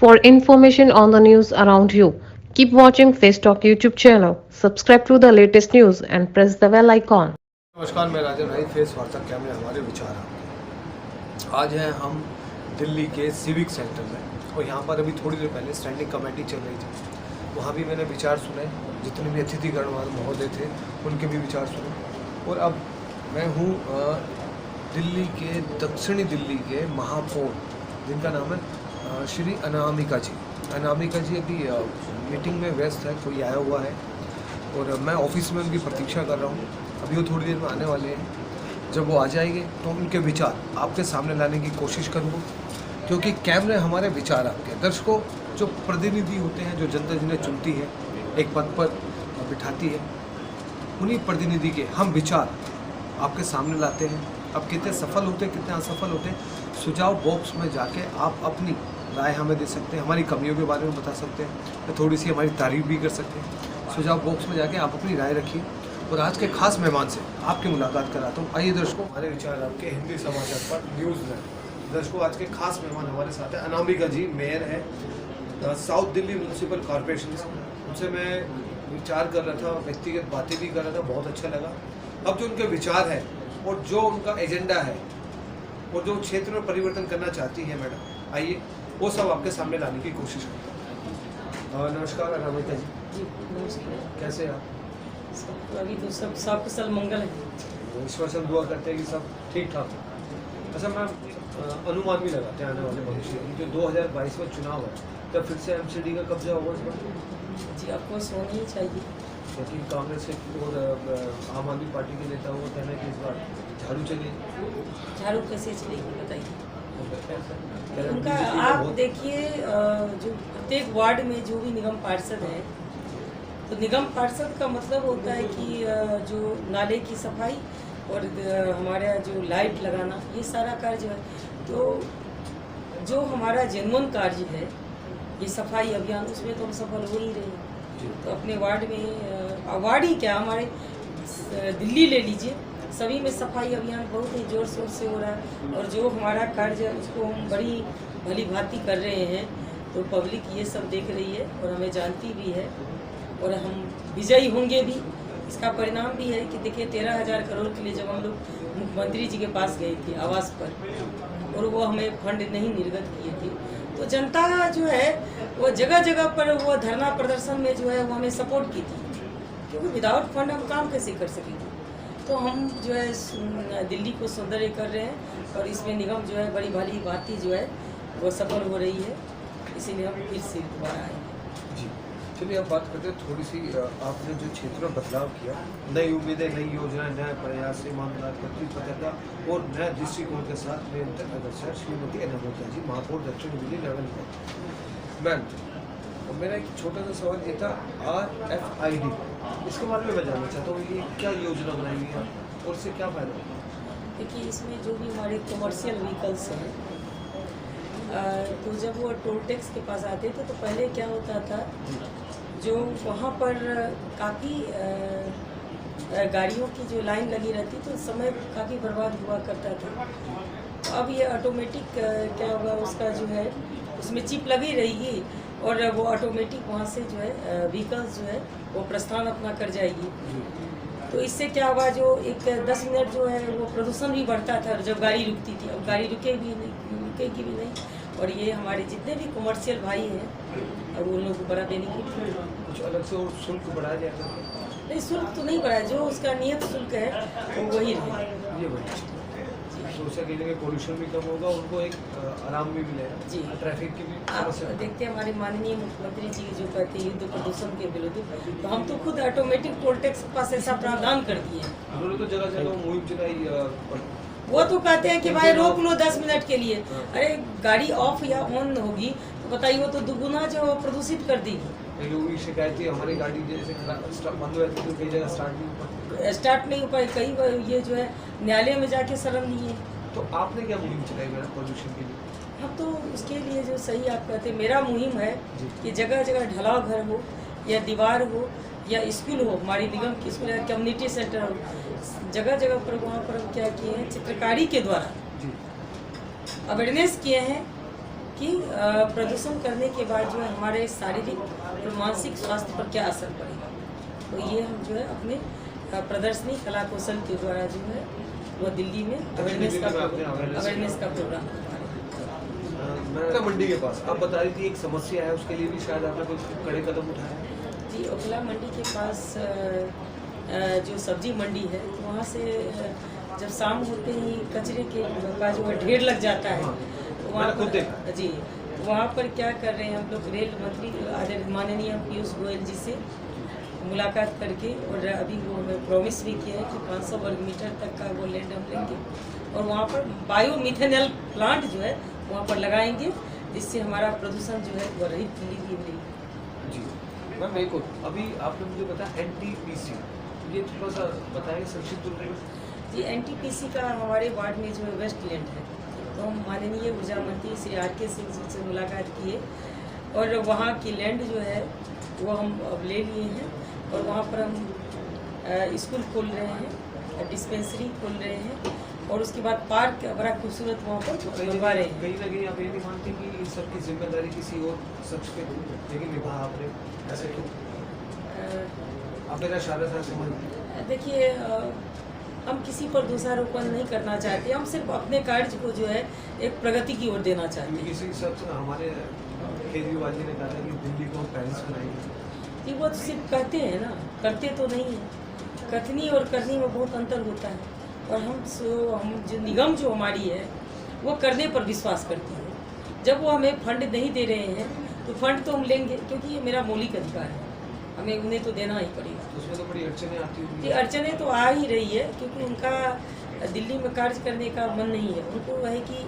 For information on the news around you, keep watching Face Talk YouTube channel. Subscribe to the latest news and press the bell icon. नमस्कार, मैं राजन भाई face WhatsApp कैमरे हमारे विचार आपके। आज हैं हम दिल्ली के सिविक सेंटर में और यहाँ पर अभी थोड़ी देर पहले स्टैंडिंग कमेटी चल रही थी। वहाँ भी मैंने विचार सुने, जितने भी अतिथिगण महोदय थे उनके भी विचार सुने। और अब मैं हूँ दिल्ली के दक्षिणी दिल्ली के महापौर, जिनका नाम है श्री अनामिका जी। अनामिका जी अभी मीटिंग में व्यस्त है, कोई आया हुआ है और मैं ऑफिस में उनकी प्रतीक्षा कर रहा हूँ। अभी वो थोड़ी देर में आने वाले हैं। जब वो आ जाएंगे तो उनके विचार आपके सामने लाने की कोशिश करूँगा, क्योंकि कैमरे हमारे विचार आपके दर्शकों, जो प्रतिनिधि होते हैं, जो जनता जिन्हें चुनती है, एक पद पर बिठाती है, उन्हीं प्रतिनिधि के हम विचार आपके सामने लाते हैं। अब कितने सफल होते हैं, कितने असफल होते हैं, सुझाव बॉक्स में जाके आप अपनी राय हमें दे सकते हैं, हमारी कमियों के बारे में बता सकते हैं, थोड़ी सी हमारी तारीफ भी कर सकते हैं। सुझाव बॉक्स में जाके आप अपनी राय रखिए। और आज के खास मेहमान से आपकी मुलाकात कराता हूँ। आइए दर्शकों, हमारे विचार आपके हिंदी समाचार पर न्यूज़ में। दर्शकों, आज के खास मेहमान हमारे साथ है अनामिका जी, मेयर है साउथ दिल्ली म्यूनसिपल कॉरपोरेशन से। उनसे मैं विचार कर रहा था, व्यक्तिगत बातें भी कर रहा था, बहुत अच्छा लगा। अब जो उनके विचार है और जो उनका एजेंडा है और जो क्षेत्र में परिवर्तन करना चाहती है मैडम, आइए वो सब आपके सामने लाने की कोशिश करता हूँ। नमस्कार अनामिका जी। नमस्कार। कैसे आप? अभी तो सब कुशल मंगल है। ईश्वर से हम दुआ करते हैं कि सब ठीक ठाक हो। अच्छा मैम, अनुमान भी लगाते हैं आने वाले भविष्य में, जो 2022 में चुनाव है, तब फिर से एमसीडी का कब्जा होगा इस बार? जी, आपको सोना ही चाहिए, क्योंकि कांग्रेस और आम आदमी पार्टी के नेताओं का कहना है कि इस बार झाड़ू चलेगी। झाड़ू कैसे चलेगी बताइए। तो उनका आप देखिए, जो प्रत्येक वार्ड में जो भी निगम पार्षद है, तो निगम पार्षद का मतलब होता है कि जो नाले की सफाई और हमारा जो लाइट लगाना, ये सारा कार्य है। तो जो हमारा जेन्युइन कार्य है, ये सफाई अभियान, उसमें तो हम सफल हो ही रहे हैं। तो अपने वार्ड में वार्ड ही क्या, हमारे दिल्ली ले लीजिए, सभी में सफाई अभियान बहुत ही जोर शोर से हो रहा है। और जो हमारा कार्य है उसको हम बड़ी भली भांति कर रहे हैं। तो पब्लिक ये सब देख रही है और हमें जानती भी है और हम विजयी होंगे भी। इसका परिणाम भी है कि देखिए 13,000 करोड़ के लिए जब हम लोग मुख्यमंत्री जी के पास गए थे आवास पर, और वो हमें फंड नहीं निर्गत किए थे, तो जनता जो है वो जगह जगह पर वो धरना प्रदर्शन में जो है वो हमें सपोर्ट की थी, क्योंकि विदाउट फंड हम काम कैसे कर सकेंगे। तो हम जो है दिल्ली को सौंदर्य कर रहे हैं और इसमें निगम जो है बड़ी भली भांति जो है वो सफल हो रही है, इसीलिए हम फिर से दोबारा आए। जी चलिए, अब बात करते हैं थोड़ी सी। आपने जो क्षेत्र में बदलाव किया, नई उम्मीदें, नई योजना, नया प्रयास, ईमानदार प्रतिबद्धता और नया दृष्टिकोण के साथ निरंतर अग्रसर श्रीमती अनामिका जी, महापौर दक्षिण दिल्ली लेवल पर। मैम, मेरा एक छोटा सा सवाल ये था, RFID, इसके बारे में मैं जानना चाहता हूँ, ये क्या योजना बनाई गई है और इससे क्या फायदा होगा? देखिए, इसमें जो भी हमारे कमर्शियल व्हीकल्स हैं, तो जब वो टोल टैक्स के पास आते थे तो पहले क्या होता था, जो वहाँ पर काफ़ी गाड़ियों की जो लाइन लगी रहती तो समय काफ़ी बर्बाद हुआ करता था। तो अब ये ऑटोमेटिक क्या होगा, उसका जो है उसमें चिप लगी रहेगी और वो ऑटोमेटिक वहाँ से जो है व्हीकल्स जो है वो प्रस्थान अपना कर जाएगी। तो इससे क्या होगा, जो एक 10 मिनट जो है वो प्रदूषण भी बढ़ता था जब गाड़ी रुकती थी, अब गाड़ी रुकेगी भी नहीं। और ये हमारे जितने भी कमर्शियल भाई हैं, अब उन लोगों को बड़ा बेनिफिट है। कुछ अलग से और शुल्क बढ़ाया जाएगा? नहीं, शुल्क तो नहीं बढ़ाया, जो उसका नियत शुल्क है वो वही रहे। ये बढ़िया, तो उससे कहीं पोल्यूशन भी कम होगा, उनको एक आराम भी मिलेगा जी। ट्रैफिक की भी आप समस्या। देखते हैं हमारे माननीय मुख्यमंत्री जी जो कहते हैं युद्ध प्रदूषण के विरुद्ध, तो हम तो खुद ऑटोमेटिक टोल टैक्स के पास ऐसा प्रावधान कर दिए हैं। उन्होंने तो जगह जगह मुहिम चलाई। वो तो कहते हैं कि भाई रोक लो 10 मिनट के लिए। अरे गाड़ी ऑफ या ऑन होगी तो बताइए, वो तो दुगुना जो प्रदूषित कर देगी। लोगों की शिकायत थी, हमारी गाड़ी जैसे बंद हो जाती है तो कई जगह स्टार्ट नहीं हो पाई, कई बार ये जो है न्यायालय में जाके शरण लिए। तो आपने क्या मुहिम चलाई मैडम पोल्यूशन के लिए? हम तो उसके लिए जो सही आप कहते हैं, मेरा मुहिम है कि जगह जगह ढलाव घर हो या दीवार हो या स्कूल हो, हमारी निगम की स्कूल या कम्युनिटी सेंटर हो, जगह जगह पर वहाँ पर हम क्या किए हैं, चित्रकारी के द्वारा अवेयरनेस किए हैं कि प्रदूषण करने के बाद जो है हमारे शारीरिक और मानसिक स्वास्थ्य पर क्या असर पड़ेगा। तो ये हम जो है अपने प्रदर्शनी कला कौशल के द्वारा जो है वो दिल्ली में अवेयरनेस का प्रोग्राम करवा रहे हैं। मंडी के पास आप बता रही थी एक समस्या है, उसके लिए भी शायद आपने कुछ कड़े कदम उठाए। जी, ओखला मंडी के पास जो सब्जी मंडी है वहाँ से जब शाम होते ही कचरे का जो है ढेर लग जाता है, तो वहाँ पर जी वहाँ पर क्या कर रहे हैं हम लोग, रेल मंत्री आदरणीय माननीय पीयूष गोयल जी से मुलाकात करके, और अभी वो हमें प्रॉमिस भी किया है कि 500 वर्ग मीटर तक का वो लैंड हम लेंगे और वहाँ पर बायोमिथेनॉल प्लांट जो है वहाँ पर लगाएंगे, जिससे हमारा प्रदूषण जो है वो रहित दिल्ली की मिलेगी। जी मैम, एक और अभी आपने मुझे बताया NTPC, ये थोड़ा सा बताएंगे संक्षिप्त रूप में। जी, NTPC का हमारे वार्ड में जो है वेस्ट लैंड है, तो हम माननीय ऊर्जा मंत्री श्री RK सिंह जी से मुलाकात किए और वहाँ की लैंड जो है वो हम अब ले लिए हैं और वहाँ पर हम स्कूल खोल रहे हैं, डिस्पेंसरी खोल रहे हैं और उसके बाद पार्क बड़ा खूबसूरत वहाँ पर बनवा रहे हैं। कहीं ना कहीं आप ये नहीं मानते कि इन सब की जिम्मेदारी किसी और शख्स पे थी, लेकिन निभा आपने, ऐसे क्यों? आप मेरा इशारा था समझ। देखिए, हम किसी पर दोषारोपण नहीं करना चाहते, हम सिर्फ अपने कार्य को जो है एक प्रगति की ओर देना चाहते हैं। किसी शख्स हमारे केजरीवाल जी ने कहा कि दिल्ली को पेरिस बनाएंगे। जी, वो तो सिर्फ कहते हैं ना, करते तो नहीं है। कथनी और करनी में बहुत अंतर होता है और हम जो निगम जो हमारी है वो करने पर विश्वास करती है। जब वो हमें फंड नहीं दे रहे हैं तो फंड तो हम लेंगे, क्योंकि ये मेरा मौलिक अधिकार है, हमें उन्हें तो देना ही पड़ेगा। तो उसमें तो बड़ी अड़चनें आती होंगी। जी, अड़चनें तो आ ही रही है, क्योंकि उनका दिल्ली में कार्य करने का मन नहीं है। उनको है कि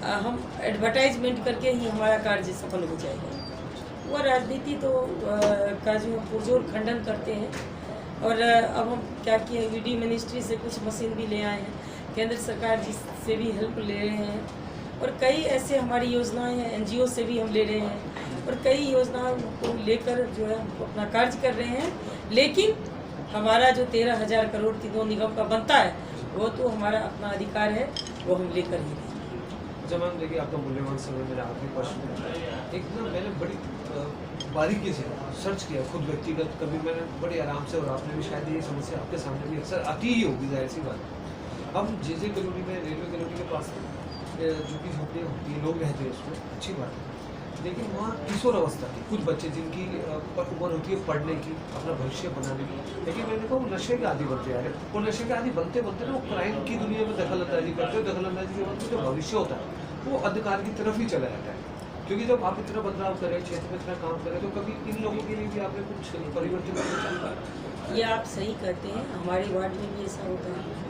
हम एडवर्टाइजमेंट करके ही हमारा कार्य सफल हो जाएगा। वो राजनीति तो का जो पुरजोर खंडन करते हैं और अब हम क्या किए, VD मिनिस्ट्री से कुछ मशीन भी ले आए हैं, केंद्र सरकार जी से भी हेल्प ले रहे हैं और कई ऐसे हमारी योजनाएं हैं, NGO से भी हम ले रहे हैं और कई योजनाओं को लेकर जो है हम अपना कार्य कर रहे हैं। लेकिन हमारा जो 13,000 करोड़ की दो निगम का बनता है वो तो हमारा अपना अधिकार है, वो हम लेकर ही रहेंगे। अच्छा मैम, देखिए आपका मूल्यवान समय, मेरा आखिरी प्रश्न एक ना, मैंने बड़ी बारीकी से सर्च किया खुद व्यक्तिगत, कभी मैंने बड़े आराम से, और आपने भी शायद ये समस्या आपके सामने भी अक्सर आती ही होगी, जाहिर सी बात। हम JJ कॉलोनी में, रेलवे कॉलोनी के पास जो कि झोपड़ियाँ होती हैं, लोग रहते हैं उसमें, अच्छी बात है, लेकिन वहाँ किशोर अवस्था के कुछ बच्चे जिनकी उम्र होती है पढ़ने की, अपना भविष्य बनाने की, लेकिन मैंने कहा वो नशे के आदी बनते जा रहे हैं। वो नशे के आदी बनते बनते ना वो क्राइम की दुनिया में दखल अंदाजी करते हैं, दखल अंदाजी के बाद जो भविष्य होता है वो अंधकार की तरफ ही चला जाता है। क्योंकि जब आप इतना बदलाव करें, क्षेत्र में इतना काम करें, तो कभी इन लोगों के लिए भी आपने कुछ परिवर्तन करना चाहिए। ये आप सही कहते हैं, हमारे वार्ड में भी ऐसा होता है।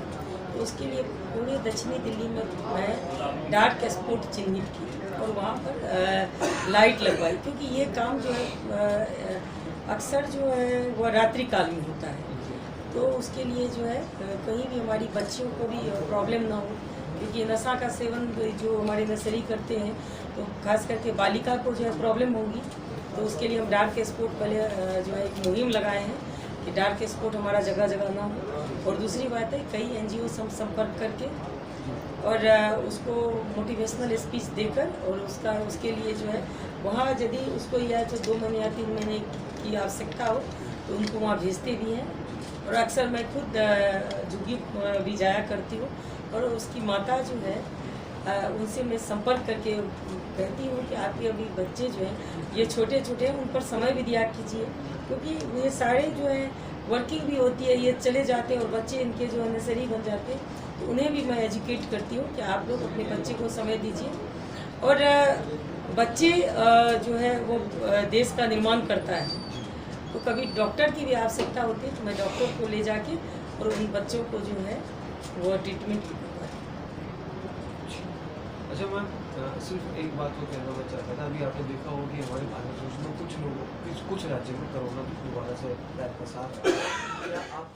तो उसके लिए पूरे दक्षिणी दिल्ली में मैं डार्क स्पॉट चिन्हित की और वहाँ पर लाइट लगवाई, क्योंकि ये काम जो है अक्सर जो है वह रात्रि काल में होता है। तो उसके लिए जो है कहीं भी हमारी बच्चियों को भी प्रॉब्लम ना हो, क्योंकि नशा का सेवन जो हमारे नर्सरी करते हैं तो खास करके बालिका को जो है प्रॉब्लम होगी। तो उसके लिए हम डार्क स्पॉट पहले जो है एक मुहिम लगाए हैं कि डार्क स्पॉट हमारा जगह जगह ना हो। और दूसरी बात है, कई NGO से हम संपर्क करके और उसको मोटिवेशनल स्पीच देकर और उसके लिए जो है वहाँ यदि उसको या तो 2 महीने या 3 महीने की आवश्यकता हो तो उनको वहाँ भेजते भी हैं। और अक्सर मैं खुद झुग्गी भी जाया करती हूँ और उसकी माता जो है उनसे मैं संपर्क करके कहती हूँ कि आपके अभी बच्चे जो हैं ये छोटे छोटे हैं, उन पर समय भी दिया कीजिए, क्योंकि ये सारे जो हैं वर्किंग भी होती है, ये चले जाते हैं और बच्चे इनके जो है नर्सरी बन जाते हैं। तो उन्हें भी मैं एजुकेट करती हूँ कि आप लोग अपने बच्चे को समय दीजिए। और बच्चे जो है वो देश का निर्माण करता है। तो कभी डॉक्टर की भी आवश्यकता होती है तो मैं डॉक्टर को ले जाके और उन बच्चों को जो है वो ट्रीटमेंट भी करवाती हूँ। अच्छा मैम, सिर्फ एक बात को कहना मैं चाहता था, अभी आपने देखा होगा कि हमारे भारत देश में कुछ राज्यों में कोरोना भी दोबारा से पैर पसार रहा है। क्या आप